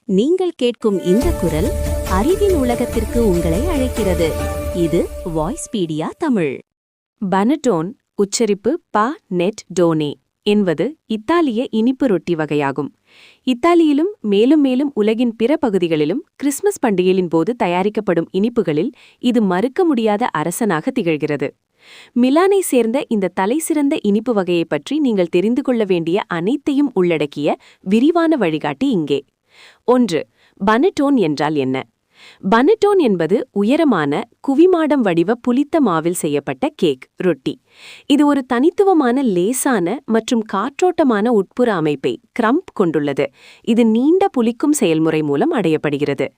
நீங்கள் கேட்கும் இந்த குரல் அறிவின் உலகத்திற்கு உங்களை அழைக்கிறது. இது வாய்ஸ்பீடியா தமிழ். பனட்டோன் உச்சரிப்பு பா நெட் டோனே என்பது இத்தாலிய இனிப்பு ரொட்டி வகையாகும். இத்தாலியிலும் மேலும் மேலும் உலகின் பிற பகுதிகளிலும் கிறிஸ்மஸ் பண்டிகையின் போது தயாரிக்கப்படும் இனிப்புகளில் இது மறுக்க முடியாத அரசனாக திகழ்கிறது. மிலானை சேர்ந்த இந்த தலைசிறந்த இனிப்பு வகையை பற்றி நீங்கள் தெரிந்து கொள்ள வேண்டிய அனைத்தையும் உள்ளடக்கிய விரிவான வழிகாட்டி இங்கே. 1. பனட்டோன் என்றால் என்ன? பனட்டோன் என்பது உயரமான குவிமாடம் வடிவ புளித்த மாவில் செய்யப்பட்ட கேக் ரொட்டி. இது ஒரு தனித்துவமான லேசான மற்றும் காற்றோட்டமான உட்புற அமைப்பை கிரம்ப் கொண்டுள்ளது. இது நீண்ட புளிக்கும் செயல்முறை மூலம் அடையப்படுகிறது.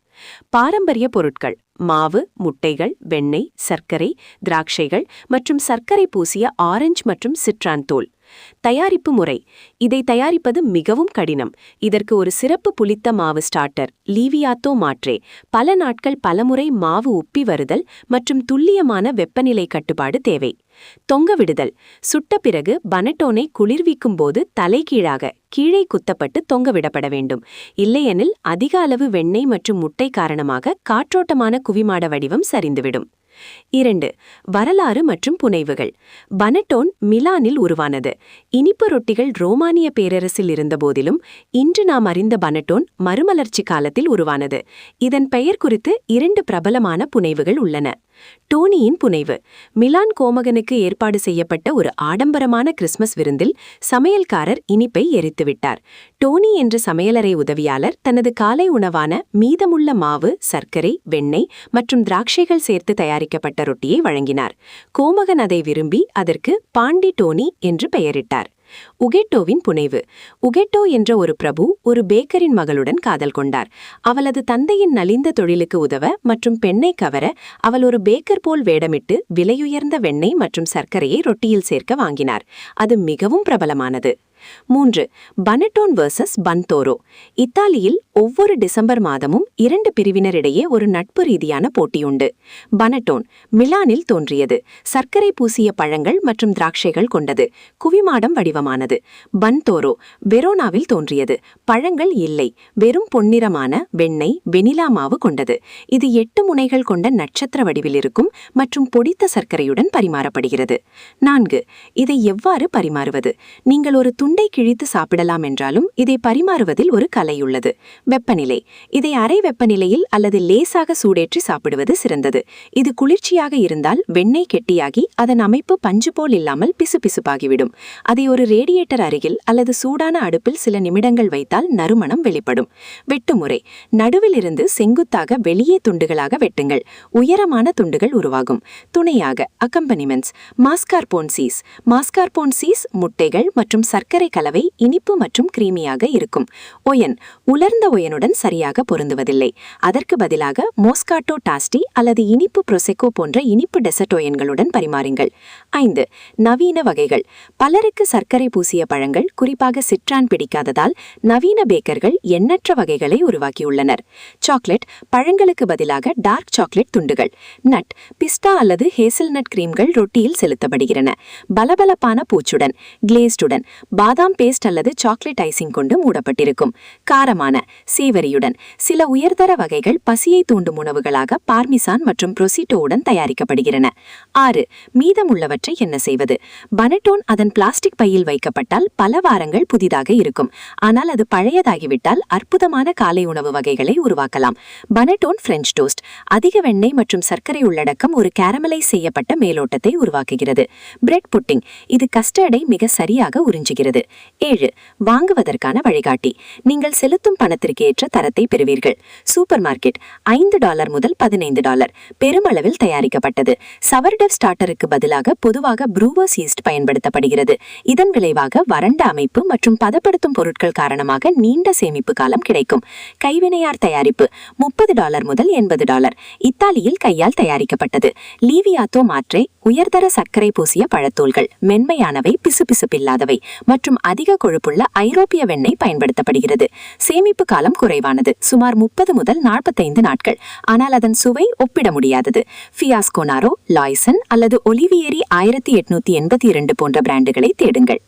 பாரம்பரிய பொருட்கள்: மாவு, முட்டைகள், வெண்ணெய், சர்க்கரை, திராட்சைகள் மற்றும் சர்க்கரை பூசிய ஆரஞ்சு மற்றும் சிட்ரான் தோல். தயாரிப்பு முறை: இதை தயாரிப்பது மிகவும் கடினம். இதற்கு ஒரு சிறப்பு புளித்த மாவு ஸ்டார்டர் லீவியாத்தோ மாற்றே, பல நாட்கள் பலமுறை மாவு உப்பி வருதல் மற்றும் துல்லியமான வெப்பநிலை கட்டுப்பாடு தேவை. தொங்கவிடுதல்: சுட்ட பிறகு பனட்டோனை குளிர்விக்கும் போது தலைகீழாக கீழே குத்தப்பட்டு தொங்கவிடப்பட வேண்டும். இல்லையெனில் அதிக அளவு வெண்ணெய் மற்றும் முட்டை காரணமாக காற்றோட்டமான குவிமாட வடிவம் சரிந்துவிடும். 2. வரலாறு மற்றும் புனைவுகள். பனட்டோன் மிலானில் உருவானது. இனிப்பு ரொட்டிகள் ரோமானிய பேரரசில் இருந்தபோதிலும் இன்று நாம் அறிந்த பனட்டோன் மறுமலர்ச்சி காலத்தில் உருவானது. இதன் பெயர் குறித்து 2 பிரபலமான புனைவுகள் உள்ளன. டோனியின் புனைவு: மிலான் கோமகனுக்கு ஏற்பாடு செய்யப்பட்ட ஒரு ஆடம்பரமான கிறிஸ்மஸ் விருந்தில் சமையல்காரர் இனிப்பை எரித்துவிட்டார். டோனி என்ற சமையலறை உதவியாளர் தனது காலை உணவான மீதமுள்ள மாவு, சர்க்கரை, வெண்ணெய் மற்றும் திராட்சைகள் சேர்த்து தயாரிக்கப்பட்ட ரொட்டியை வழங்கினார். கோமகன் அதை விரும்பி அதற்கு பாண்டி டோனி என்று பெயரிட்டார். உகெட்டோவின் புனைவு: உகெட்டோ என்ற ஒரு பிரபு ஒரு பேக்கரின் மகளுடன் காதல் கொண்டார். அவளது தந்தையின் நலிந்த தொழிலுக்கு உதவ மற்றும் பெண்ணை கவர அவள் ஒரு பேக்கர் போல் வேடமிட்டு விலையுயர்ந்த வெண்ணெய் மற்றும் சர்க்கரையை ரொட்டியில் சேர்க்க வாங்கினார். அது மிகவும் பிரபலமானது. 3. பனட்டோன் வர்சஸ் பன்தோரோ. இத்தாலியில் ஒவ்வொரு டிசம்பர் மாதமும் 2 பிரிவினரிடையே ஒரு நட்பு ரீதியான போட்டியுண்டு. பனட்டோன் மிலானில் தோன்றியது. சர்க்கரை பூசிய பழங்கள் மற்றும் திராட்சைகள் கொண்டது. குவிமாடம் வடிவமானது. பன்தோரோ வெரோனாவில் தோன்றியது. பழங்கள் இல்லை, வெறும் பொன்னிறமான வெண்ணெய், வெனிலா மாவு கொண்டது. இது 8 முனைகள் கொண்ட நட்சத்திர வடிவில் இருக்கும் மற்றும் பொடித்த சர்க்கரையுடன் பரிமாறப்படுகிறது. 4. இதை எவ்வாறு பரிமாறுவது? நீங்கள் ஒரு துண்டை கிழித்து சாப்பிடலாம் என்றாலும் இதை பரிமாறுவதில் ஒரு கலையுள்ளது. வெப்பநிலை: இதை அறை வெப்பநிலையில் அல்லது லேசாக சூடேற்றி சாப்பிடுவது சிறந்தது. இது குளிர்ச்சியாக இருந்தால் வெண்ணெய் கெட்டியாகி அதன் அமைப்பு பஞ்சு போல் இல்லாமல் பிசுபிசுப்பாகிவிடும். அதை ஒரு ரேடியேட்டர் அருகில் அல்லது சூடான அடுப்பில் சில நிமிடங்கள் வைத்தால் நறுமணம் வெளிப்படும். வெட்டுமுறை: நடுவில் இருந்து செங்குத்தாக வெளியே துண்டுகளாக வெட்டுங்கள். உயரமான துண்டுகள் உருவாகும். துணையாக அக்கம்பனிமெண்ட்ஸ்: மாஸ்கார்போன் சீஸ். மாஸ்கார்போன் சீஸ், முட்டைகள் மற்றும் சர்க்கரை கலவை இனிப்பு மற்றும் கிரீமியாக இருக்கும். ஒயன்: உலர்ந்த ஒயனுடன் சரியாக பொருந்துவதில்லை. அதற்கு பதிலாக மோஸ்காட்டோ டாஸ்டி அல்லது இனிப்பு ப்ரொசெக்கோ போன்ற இனிப்பு டெசர்ட் ஒயன்களுடன் பரிமாறுங்கள். 5. நவீன வகைகள். பலருக்கு சர்க்கரை பூசிய பழங்கள், குறிப்பாக சிட்ரான் பிடிக்காததால் நவீன பேக்கர்கள் எண்ணற்ற வகைகளை உருவாக்கியுள்ளனர். சாக்லேட்: பழங்களுக்கு பதிலாக டார்க் சாக்லேட் துண்டுகள். நட்: பிஸ்டா அல்லது ஹேசல்நட் கிரீம்கள் ரொட்டியில் செலுத்தப்படுகின்றன. பலபலப்பான பூச்சுடன், கிளேஸ்டுடன், பாதாம் பேஸ்ட் அல்லது சாக்லேட் ஐசிங் கொண்டு மூடப்பட்டிருக்கும். காரமான, சேவரியுடன். சில உயர்தர வகைகள் பசியை தூண்டும் உணவுகளாக பார்மிசான் மற்றும் ப்ரொசிட்டோவுடன் தயாரிக்கப்படுகின்றன. 6. மீதமுள்ளவற்றை என்ன செய்வது? பனட்டோன் அதன் பிளாஸ்டிக் பையில் வைக்கப்பட்டால் பல வாரங்கள் புதிதாக இருக்கும். ஆனால் அது பழையதாகிவிட்டால் அற்புதமான காலை உணவு வகைகளை உருவாக்கலாம். பனட்டோன் பிரெஞ்ச் டோஸ்ட். அதிக வெண்ணெய் மற்றும் சர்க்கரை உள்ளடக்கம் ஒரு கேரமலைஸ் செய்யப்பட்ட மேலோட்டத்தை உருவாக்குகிறது. Bread pudding. இது கஸ்டர்டை மிக சரியாக உறிஞ்சுகிறது. 7. வாங்குவதற்கான வழிகாட்டி. நீங்கள் செலுத்தும் பணத்திற்கு ஏற்ற தரத்தை பெறுவீர்கள். சூப்பர் மார்க்கெட் $5 முதல் $15. பெருமளவில் தயாரிக்கப்பட்டது. சவர்டவ் ஸ்டார்டருக்கு பதிலாக பொதுவாக ப்ரூவர்ஸ் ஈஸ்ட் பயன்படுத்தப்படுகிறது. இதன் விளைவாக வறண்ட அமைப்பு மற்றும் பதப்படுத்தும் பொருட்கள் காரணமாக நீண்ட சேமிப்பு காலம் கிடைக்கும். கைவினையார் தயாரிப்பு $30 முதல் $80. இத்தாலியில் கையால் தயாரிக்கப்பட்டது. லீவியாத்தோ மாற்றே உயர்தர சர்க்கரை பூசிய பழத்தோல்கள், மென்மையானவை, பிசுபிசுப்பில்லாதவை மற்றும் அதிக கொழுப்புள்ள ஐரோப்பிய வெண்ணெய் பயன்படுத்தப்படுகிறது. சேமிப்பு காலம் குறைவானது, சுமார் 30 முதல் 45 நாட்கள். ஆனால் அதன் சுவை ஒப்பிட முடியாதது. ஃபியாஸ்கோனாரோ, லாய்சன் அல்லது ஒலிவியரி 1882 போன்ற பிராண்டுகளை தேடுங்கள்.